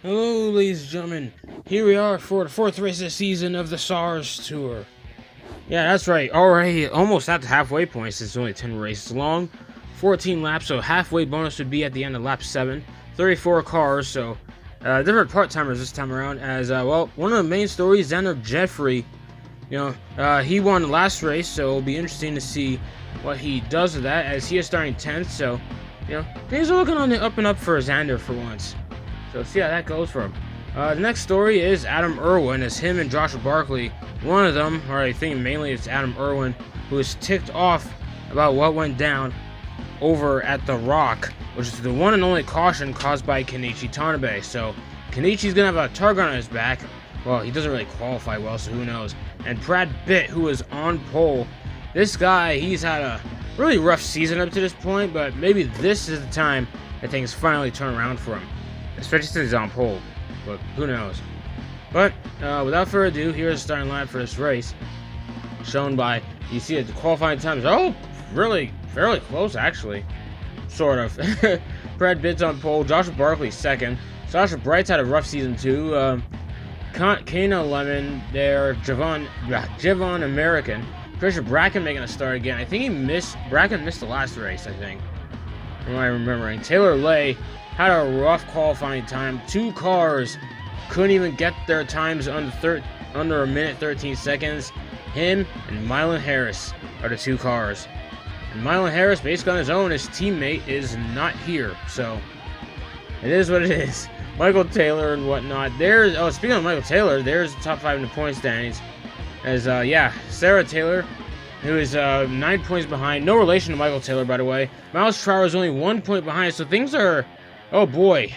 Hello, ladies and gentlemen. Here we are for the fourth race of the season of the SARS Tour. Yeah, that's right. Already almost at the halfway point since it's only 10 races long. 14 laps, so halfway bonus would be at the end of lap 7. 34 cars, so different part-timers this time around. As, one of the main stories, Xander Jeffrey, he won the last race, so it'll be interesting to see what he does with that, as he is starting 10th, so, things are looking on the up and up for Xander for once. So see how that goes for him. The next story is Adam Irwin, as him and Joshua Barkley, one of them, or I think mainly it's Adam Irwin, who is ticked off about what went down over at The Rock, which is the one and only caution caused by Kenichi Tanabe. So Kenichi's gonna have a target on his back. Well, he doesn't really qualify well, so who knows. And Brad Pitt, who is on pole, this guy, he's had a really rough season up to this point, but maybe this is the time that things finally turn around for him. Especially since he's on pole, but who knows. But without further ado, here's the starting line for this race, shown by, you see the qualifying times. Oh, really, fairly close actually, sort of. Brad Pitt's on pole, Joshua Barkley second. Sasha Bright's had a rough season too. Kana Lemon there, Javon American. Trisha Bracken making a start again. I think Bracken missed the last race, I think. Am I remembering? Taylor Lay had a rough qualifying time. 2 cars couldn't even get their times under a minute 13 seconds. Him and Mylon Harris are the 2 cars. And Mylon Harris, basically on his own, his teammate is not here. So it is what it is. Michael Taylor and whatnot. Speaking of Michael Taylor, there's the top 5 in the point standings. As Sarah Taylor, who is 9 points behind. No relation to Michael Taylor, by the way. Miles Trower is only 1 point behind. So things are, oh boy,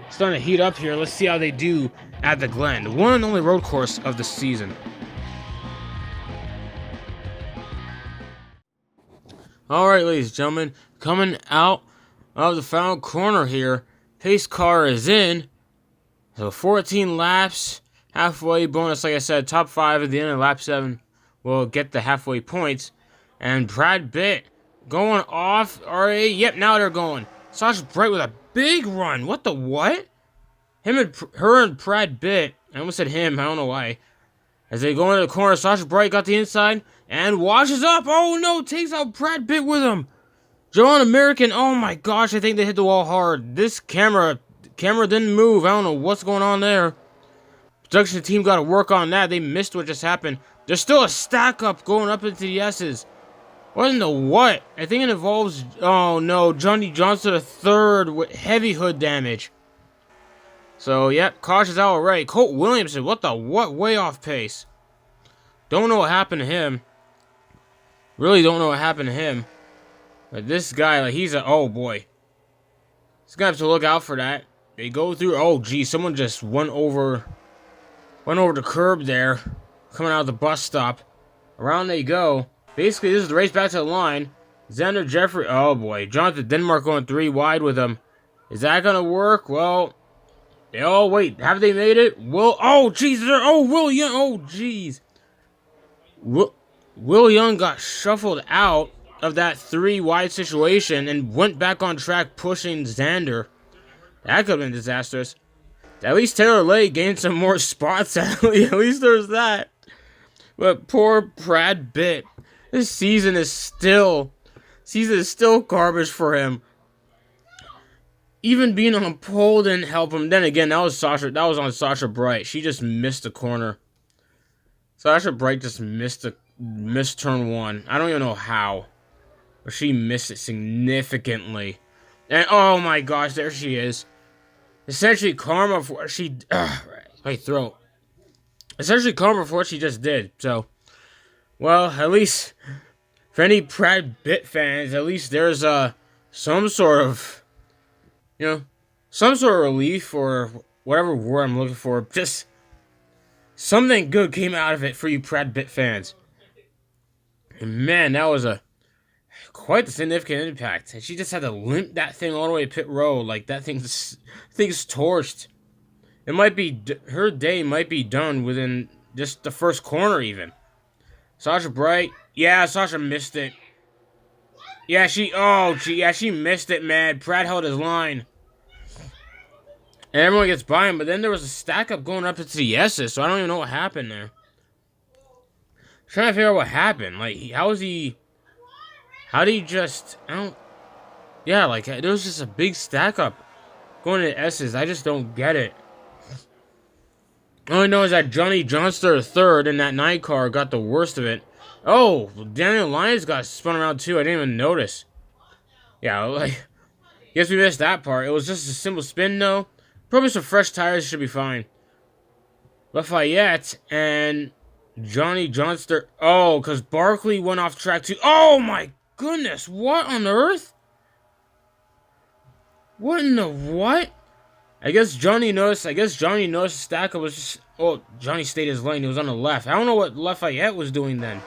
starting to heat up here. Let's see how they do at the Glen, the one and only road course of the season. Alright, ladies and gentlemen, coming out of the final corner here, pace car is in. So 14 laps, halfway bonus, like I said, top 5 at the end of lap 7 will get the halfway points. And Brad Pitt going off. Alright, yep, now they're going. Sasha Bright with a big run. What the what? Her and Brad Pitt, I almost said him, I don't know why. As they go into the corner, Sasha Bright got the inside and washes up. Oh no, takes out Brad Pitt with him. Joan American, oh my gosh, I think they hit the wall hard. This camera didn't move. I don't know what's going on there. Production team got to work on that. They missed what just happened. There's still a stack up going up into the S's. What in the what? I think it involves, oh no, Johnny Johnson III with heavy hood damage. So, yep, caution's out already. Colt Williamson, what the what? Way off pace. Don't know what happened to him. Really don't know what happened to him. But this guy, like, he's a, oh boy. He's gonna have to look out for that. They go through, oh geez, someone just went over the curb there. Coming out of the bus stop. Around they go. Basically, this is the race back to the line. Xander Jeffrey, oh boy. Jonathan Denmark going 3 wide with him. Is that gonna work? Well, oh wait, have they made it? Oh jeez, Will Young, oh jeez. Will Young got shuffled out of that 3 wide situation and went back on track pushing Xander. That could have been disastrous. At least Taylor Lay gained some more spots, at least there's that. But poor Brad Pitt. This season is still garbage for him. Even being on pole didn't help him. Then again, that was on Sasha Bright. She just missed the corner. Sasha Bright just missed turn 1. I don't even know how. But she missed it significantly. And oh my gosh, there she is. Essentially karma for what she my throat. Essentially karma for what she just did. So, well, at least for any Brad Pitt fans, at least there's some sort of relief, or whatever word I'm looking for. Just something good came out of it for you Brad Pitt fans. And man, that was quite a significant impact. And she just had to limp that thing all the way to pit road. Like, that thing's torched. It might be, her day might be done within just the first corner even. Sasha Bright, yeah, Sasha missed it. Yeah, she missed it, man. Brad held his line. And everyone gets by him, but then there was a stack up going up into the S's, so I don't even know what happened there. I'm trying to figure out what happened. Like, how did he just, I don't, yeah, like, there was just a big stack up going to the S's. I just don't get it. All I know is that Johnny Johnster III in that 9 car got the worst of it. Oh, Daniel Lyons got spun around too. I didn't even notice. Yeah, like, guess we missed that part. It was just a simple spin, though. Probably some fresh tires should be fine. Lafayette and Johnny Johnster. Oh, because Barkley went off track too. Oh my goodness! What on earth? What in the what? I guess Johnny noticed the stacker was just. Oh, Johnny stayed his lane. He was on the left. I don't know what Lafayette was doing then.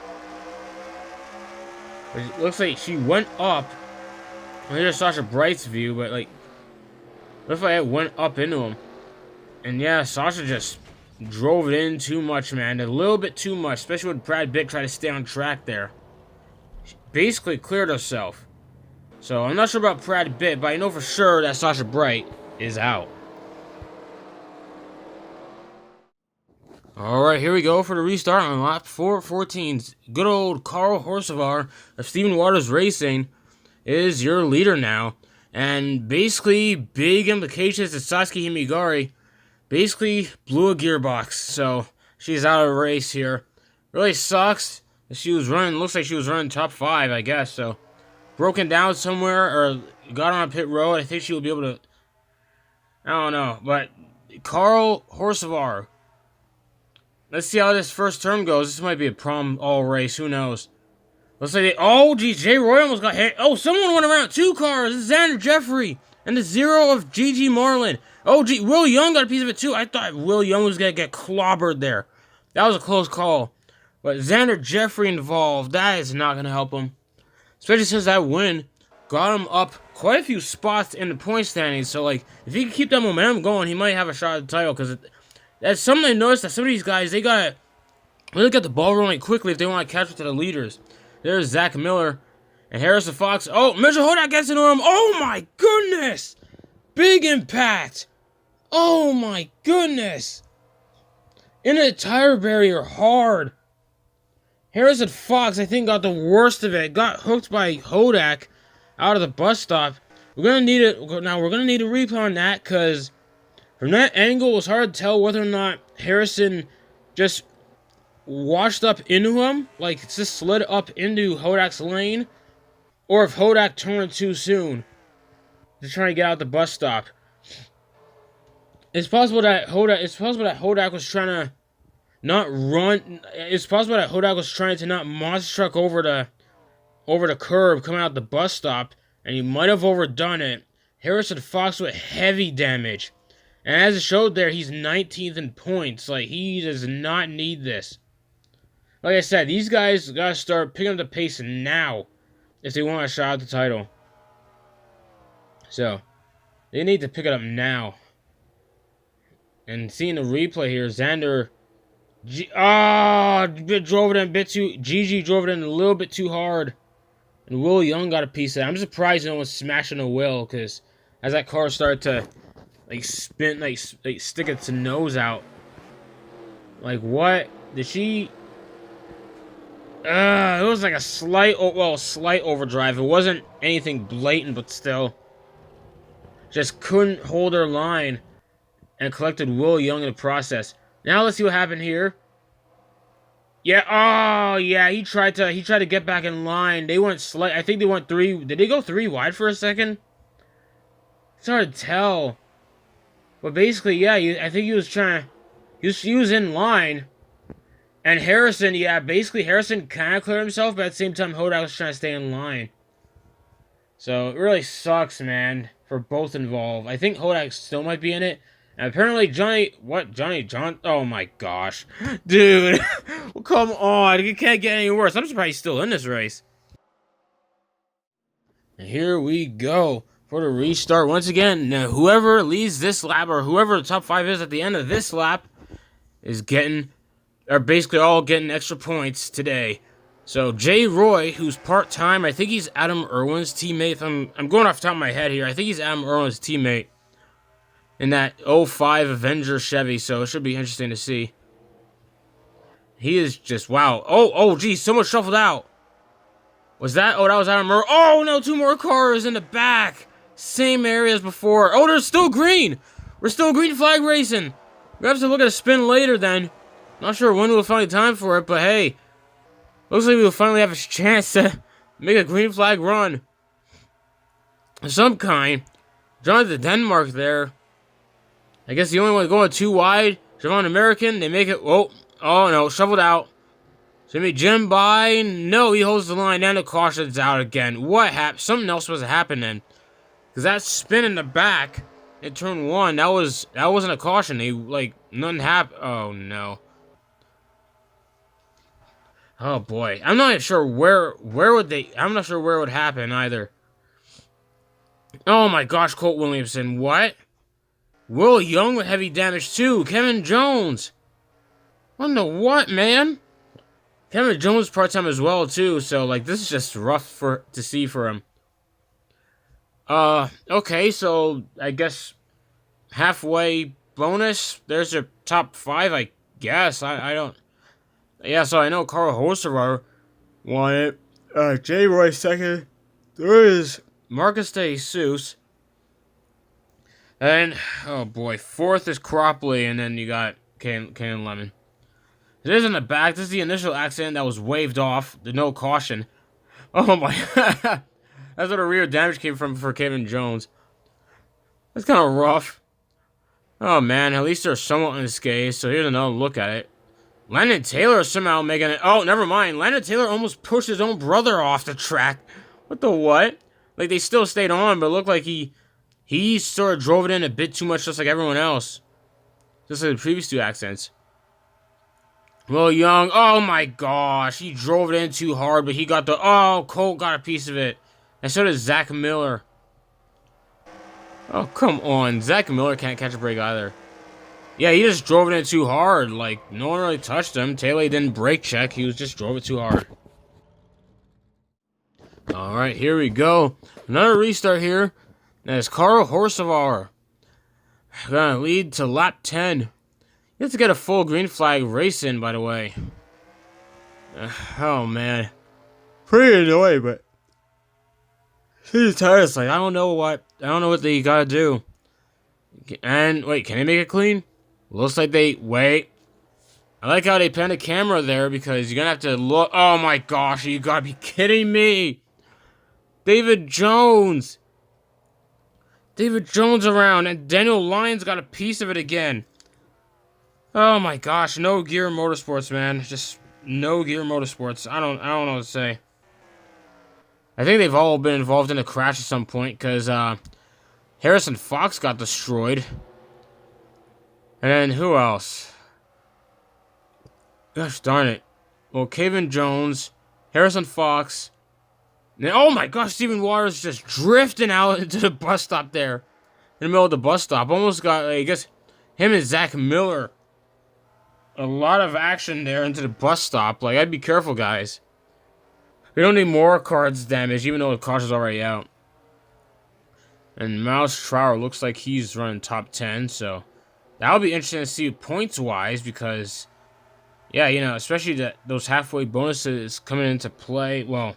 It looks like she went up. Here's Sasha Bright's view, but like Lafayette went up into him, and yeah, Sasha just drove it in too much, man. A little bit too much, especially when Brad Pitt tried to stay on track there. She basically cleared herself. So I'm not sure about Brad Pitt, but I know for sure that Sasha Bright is out. Alright, here we go for the restart on lap 414. Good old Carl Horsevar of Stephen Waters Racing is your leader now. And basically, big implications that Sasuke Himigari basically blew a gearbox. So, she's out of the race here. Really sucks. She was running, looks like she was running top 5, I guess. So, broken down somewhere or got on a pit road. I think she will be able to, I don't know. But, Carl Horsevar. Let's see how this first turn goes. This might be a problem all race. Who knows? Let's say oh, geez, Jay Roy almost got hit. Oh, someone went around 2 cars. This is Xander Jeffrey and the 0 of Gigi Marlin. Oh, gee, Will Young got a piece of it too. I thought Will Young was going to get clobbered there. That was a close call. But Xander Jeffrey involved, that is not going to help him. Especially since that win got him up quite a few spots in the point standings. So, like, if he can keep that momentum going, he might have a shot at the title. Because that's something I noticed that some of these guys, they got to really get the ball rolling quickly if they want to catch up to the leaders. There's Zach Miller and Harrison Fox. Oh, Mitchell Hodak gets into him. Oh, my goodness. Big impact. Oh, my goodness. Into the tire barrier hard. Harrison Fox, I think, got the worst of it. Got hooked by Hodak out of the bus stop. We're going to need it. Now, we're going to need a replay on that because from that angle, it was hard to tell whether or not Harrison just washed up into him, like it's just slid up into Hodak's lane, or if Hodak turned too soon to try to get out the bus stop. It's possible that Hodak was trying to not run. It's possible that Hodak was trying to not monster truck over the curb coming out the bus stop, and he might have overdone it. Harrison Fox with heavy damage, and as it showed there, he's 19th in points. Like, he does not need this. Like I said, these guys gotta start picking up the pace now if they want a shot at the title. So, they need to pick it up now. And seeing the replay here, Xander drove it in a bit too. Gigi drove it in a little bit too hard. And Will Young got a piece of that. I'm surprised no one's smashing a Will, because as that car started to like spin, like stick its nose out. Like, what? Did she? It was like a slight overdrive. It wasn't anything blatant, but still. Just couldn't hold her line and collected Will Young in the process. Now let's see what happened here. Yeah, oh yeah, he tried to get back in line. They went I think they went 3. Did they go 3 wide for a second? It's hard to tell. But basically, yeah, I think he was trying to, he was in line. And Harrison, yeah, basically Harrison kind of cleared himself, but at the same time, Hodak was trying to stay in line. So, it really sucks, man, for both involved. I think Hodak still might be in it. And apparently Johnny, oh my gosh. Dude, well, come on, it can't get any worse. I'm surprised he's still in this race. And here we go for the restart once again. Now, whoever leads this lap, or whoever the top 5 is at the end of this lap, are basically all getting extra points today. So Jay Roy, who's part-time, I think he's Adam Irwin's teammate. I'm going off the top of my head here. I think he's Adam Irwin's teammate. in that '05 Avenger Chevy, so it should be interesting to see. He is just, wow. Geez, someone shuffled out. Was that? Oh, that was Adam Murray. Oh, no, 2 more cars in the back. Same area as before. Oh, they're still green. We're still green flag racing. We have to look at a spin later then. Not sure when we'll find time for it, but hey. Looks like we'll finally have a chance to make a green flag run of some kind. Jonathan Denmark there. I guess the only one going too wide. Javon American. They make it. Oh no. Shoveled out. So maybe Jim by. No, he holds the line. And the caution's out again. What happened? Something else was happening. Because that spin in the back in turn 1, that wasn't a caution. Nothing happened. Oh no. Oh boy. I'm not sure I'm not sure where it would happen either. Oh my gosh, Colt Williamson. What? Will Young with heavy damage too. Kevin Jones. What in the what, man? Kevin Jones part-time as well too, so this is just rough to see for him. Okay, so I guess halfway bonus. There's your top 5, I guess. I don't. Yeah, so I know Carl Hocevar won it. J. Roy second. There is Marcus De Jesus. And, oh boy, 4th is Cropley, and then you got Kanan Lemon. This is in the back. This is the initial accident that was waved off. There's no caution. Oh my. That's where the rear damage came from for Kevin Jones. That's kind of rough. Oh man, at least they're somewhat unscathed, so here's another look at it. Landon Taylor is somehow making it. Oh, never mind. Landon Taylor almost pushed his own brother off the track. What the what? They still stayed on, but it looked like he sort of drove it in a bit too much, just like everyone else. Just like the previous 2 accidents. Will Young, oh my gosh, he drove it in too hard, but he got Colt got a piece of it. And so did Zach Miller. Oh, come on. Zach Miller can't catch a break either. Yeah, he just drove it in too hard. No one really touched him. Taylor didn't brake check. He just drove it too hard. Alright, here we go. Another restart here. That's Carl Hocevar. Gonna lead to lap 10. You have to get a full green flag race in, by the way. Oh, man. Pretty annoying, but he's tired. I don't know what they gotta do. And, wait, can they make it clean? Looks like wait. I like how they pan the camera there because you're gonna have to look. Oh my gosh, you gotta be kidding me. David Jones around, and Daniel Lyons got a piece of it again. Oh my gosh, no Gear Motorsports, man. Just no Gear Motorsports. I don't know what to say. I think they've all been involved in a crash at some point, because Harrison Fox got destroyed. And then who else? Gosh darn it. Well, Kevin Jones, Harrison Fox. And oh my gosh, Stephen Waters just drifting out into the bus stop there. In the middle of the bus stop. Almost got, I guess, him and Zach Miller. A lot of action there into the bus stop. I'd be careful, guys. We don't need more cards damage, even though the caution's already out. And Miles Trower looks like he's running top 10, so that'll be interesting to see points-wise, because, yeah, especially those halfway bonuses coming into play. Well,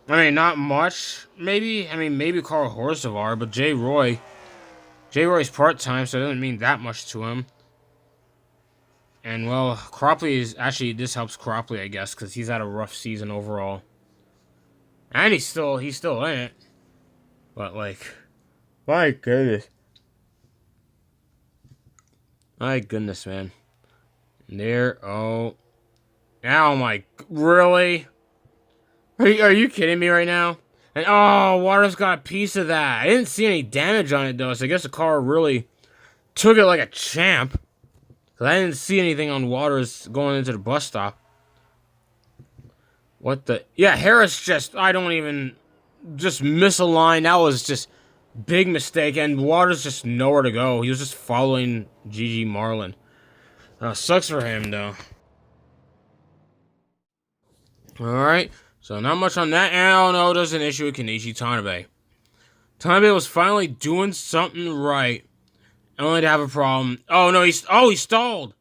I mean, not much, maybe. I mean, maybe Carl Hocevar, but J. Roy's part-time, so it doesn't mean that much to him. And, well, Cropley is... Actually, this helps Cropley, I guess, because he's had a rough season overall. And he's still in it. But, my goodness. My goodness, man. There, oh my... Really? Are you kidding me right now? And, Waters got a piece of that. I didn't see any damage on it, though, so I guess the car really took it like a champ. Because I didn't see anything on Waters going into the bus stop. What the... Yeah, Harris just misaligned. That was just big mistake. And Waters just nowhere to go. He was just following Gigi Marlin. Sucks for him, though. Alright. So, not much on that. And, no, there's an issue with Kenichi Tanabe. Tanabe was finally doing something right. Only to have a problem. Oh no, he stalled.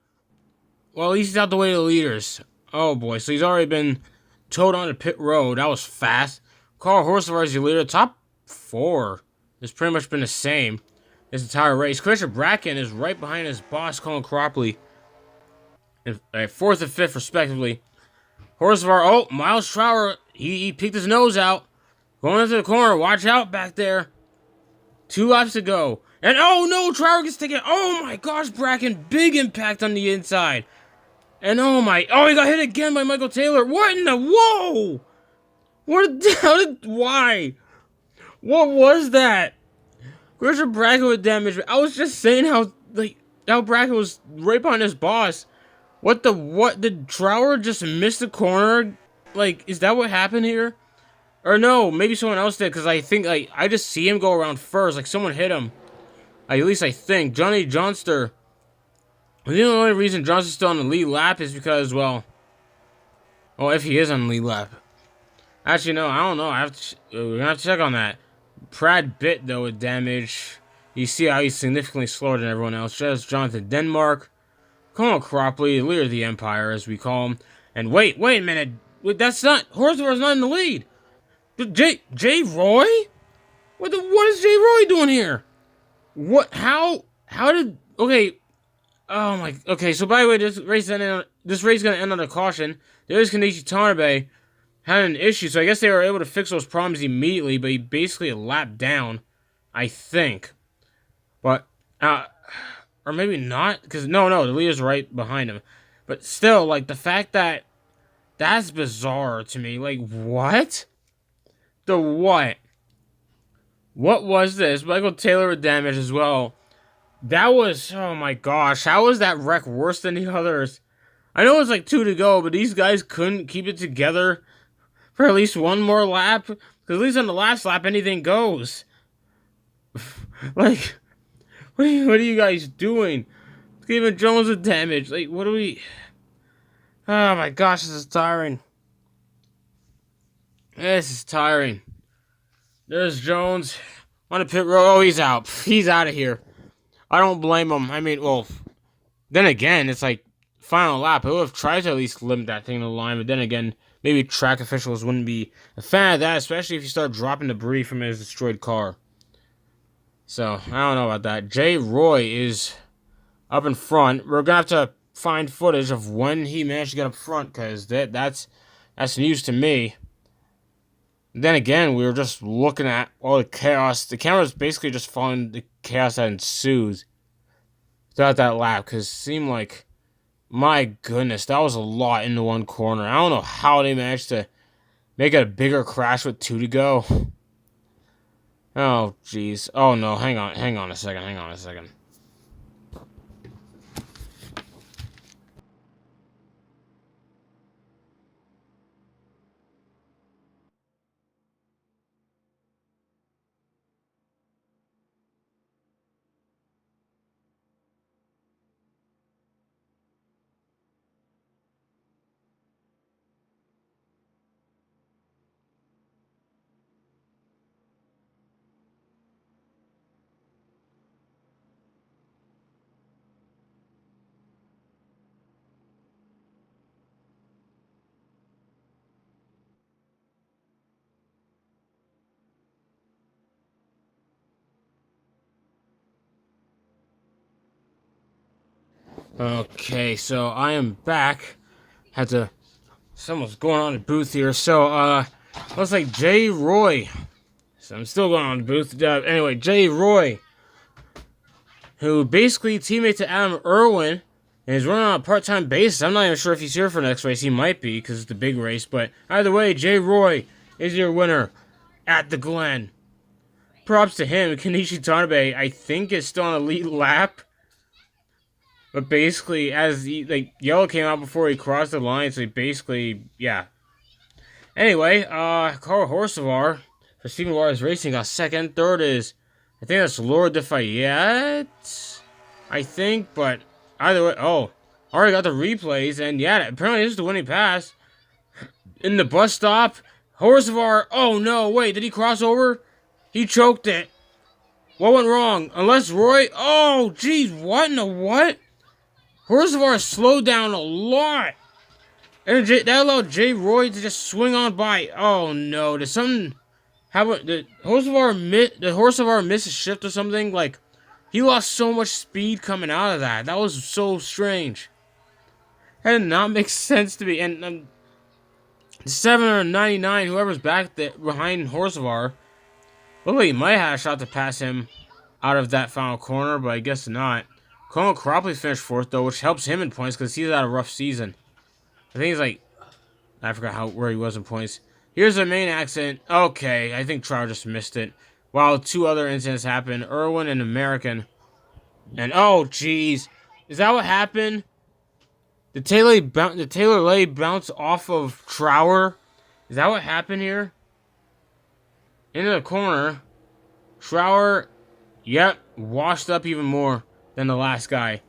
Well, at least he's out the way of the leaders. Oh boy, so he's already been towed onto pit road. That was fast. Carl Horsler is your leader. Top 4 has pretty much been the same this entire race. Christian Bracken is right behind his boss, Colin Cropley, in 4th and 5th respectively. Horsler, oh, Miles Trower, he peeked his nose out. Going into the corner, watch out back there. 2 laps to go. And oh no, Trower gets taken. Oh my gosh, Bracken, big impact on the inside. And oh, he got hit again by Michael Taylor. What in the, whoa! Why? What was that? Christian Bracken with damage. I was just saying how Bracken was right behind his boss. What? Did Trower just miss the corner? Like, is that what happened here? Or no, maybe someone else did, because I think, I just see him go around first. Like, someone hit him. At least I think. Johnny Johnster. The only reason Johnson's still on the lead lap is because, well, if he is on the lead lap. Actually, no, I don't know. We're going to have to check on that. Pratt bit, though, with damage. You see how he's significantly slower than everyone else. Just Jonathan Denmark. Colin Cropley, the leader of the Empire, as we call him. And wait a minute. Wait, that's not... Horsler's not in the lead. Jay Roy? What is Jay Roy doing here? What? How did... Okay... Oh my... Okay, so by the way, this race is going to end on a caution. There's Kenichi Tanabe had an issue, so I guess they were able to fix those problems immediately, but he basically lapped down, I think. But, or maybe not, because no, the leader's right behind him. But still, like, the fact that's bizarre to me. Like, what? The what? What was this? Michael Taylor with damage as well. That was, oh my gosh, how was that wreck worse than the others? I know it's like 2 to go, but these guys couldn't keep it together for at least one more lap. Because at least on the last lap, anything goes. Like, what are you guys doing? Even Jones with damage. Like, what are we... Oh my gosh, this is tiring. This is tiring. There's Jones on the pit road. Oh, he's out. He's out of here. I don't blame him. I mean, well, then again, it's like final lap. I would have tried to at least limit that thing to the line, but then again, maybe track officials wouldn't be a fan of that, especially if you start dropping debris from his destroyed car. So, I don't know about that. Jay Roy is up in front. We're going to have to find footage of when he managed to get up front, because that's news to me. Then again, we were just looking at all the chaos. The camera's basically just following the chaos that ensues throughout that lap, because it seemed like, my goodness, that was a lot into one corner. I don't know how they managed to make it a bigger crash with 2 to go. Oh, jeez. Oh, no, hang on a second. Okay, so I am back. Someone's going on in the booth here. So, looks like Jay Roy. So I'm still going on the booth. Anyway, Jay Roy, who basically teammate to Adam Irwin, and is running on a part-time basis. I'm not even sure if he's here for the next race. He might be, because it's the big race. But either way, Jay Roy is your winner at the Glen. Props to him. Kenichi Tanabe, I think, is still on a lead lap. But basically, as yellow came out before he crossed the line, so he basically, yeah. Anyway, Carl Horsevar for Stephen Waters Racing got second. Third is, I think that's Laura DeFayette, I think, but either way, already got the replays, and yeah, apparently this is the winning pass. In the bus stop, Horsevar, oh no, wait, did he cross over? He choked it. What went wrong? Unless Roy... Oh, geez, what in the what? Horsvar slowed down a lot. And that allowed J. Roy to just swing on by. Oh, no. Did something... How about... Did Horsvar miss a shift or something? Like, he lost so much speed coming out of that. That was so strange. That did not make sense to me. And 799, whoever's back there behind Horsvar... Looked like he might have a shot to pass him out of that final corner, but I guess not. Colin Cropley finished 4th, though, which helps him in points because he's had a rough season. I think he's like... I forgot where he was in points. Here's the main accident. Okay, I think Trout just missed it. While 2 other incidents happened. Irwin and American. And, oh, jeez. Is that what happened? Did Taylor Lay bounce off of Trower? Is that what happened here? Into the corner. Trower, yep, washed up even more than the last guy.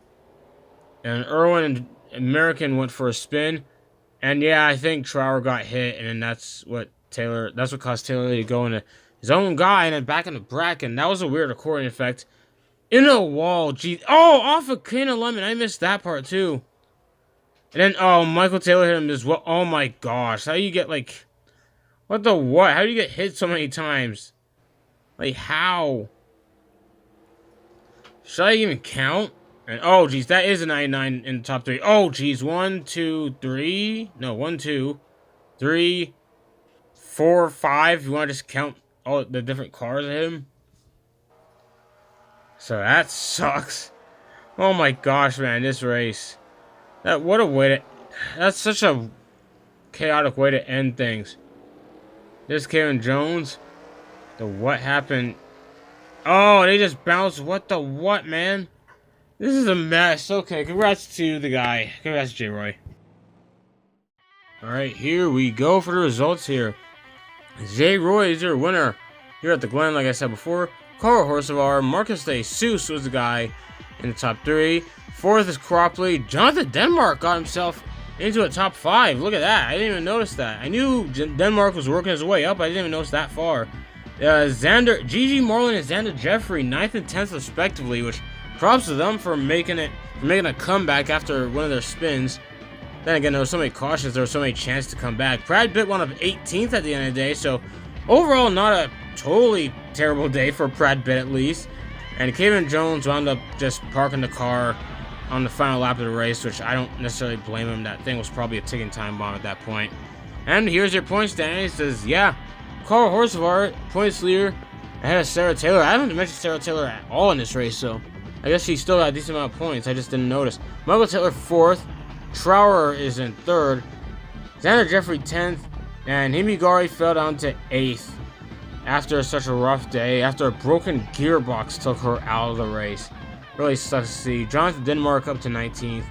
And Irwin and American went for a spin. And yeah, I think Trower got hit, and then that's what caused Taylor to go into his own guy and then back in the bracket. That was a weird recording effect. Into a wall, geez. Oh, off a can of lemon. I missed that part too. And then, oh, Michael Taylor hit him as well. Oh my gosh. How do you get like... What the what? How do you get hit so many times? Like, how? Should I even count? And, oh, geez, that is a 99 in the top 3. Oh, geez, 1, 2, 3. No, 1, 2, 3, 4, 5. You want to just count all the different cars of him? So that sucks. Oh my gosh, man, this race. What a way to... That's such a chaotic way to end things. This Kevin Jones. The what happened? Oh, they just bounced. What the what, man? This is a mess. Okay, congrats to the guy. Congrats to J. Roy. Alright, here we go for the results here. J. Roy is your winner here at the Glen, like I said before. Carl Horsevar, Marcus De Seuss was the guy in the top 3. 4th is Cropley. Jonathan Denmark got himself into a top 5. Look at that. I didn't even notice that. I knew Denmark was working his way up. I didn't even notice that far. Gigi Marlin and Xander Jeffrey, 9th and 10th respectively, which props to them for making a comeback after one of their spins. Then again, there were so many cautions, there were so many chances to come back. Brad Pitt wound up 18th at the end of the day, so overall not a totally terrible day for Brad Pitt at least. And Kevin Jones wound up just parking the car on the final lap of the race, which I don't necessarily blame him. That thing was probably a ticking time bomb at that point. And here's your points standings. It says, yeah, Carl Horsevar, points leader, ahead of Sarah Taylor. I haven't mentioned Sarah Taylor at all in this race, so I guess she still got a decent amount of points. I just didn't notice. Michael Taylor 4th. Trower is in 3rd. Xander Jeffrey 10th. And Himigari fell down to 8th after such a rough day. After a broken gearbox took her out of the race. Really sucks to see. Jonathan Denmark up to 19th.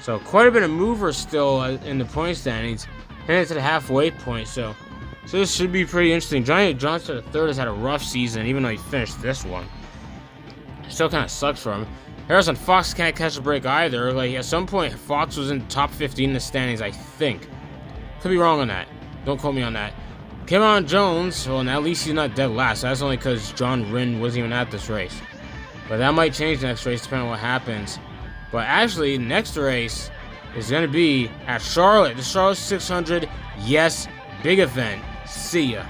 So quite a bit of movers still in the point standings. Heading to the halfway point. So this should be pretty interesting. Johnny Johnson III has had a rough season, even though he finished this one. Still kind of sucks for him. Harrison Fox can't catch a break either. Like, at some point, Fox was in top 15 in the standings, I think. Could be wrong on that. Don't quote me on that. Kevin Jones, well, at least he's not dead last. That's only because John Rinn wasn't even at this race. But that might change the next race depending on what happens. But actually, next race is going to be at Charlotte. The Charlotte 600. Yes, big event. See ya.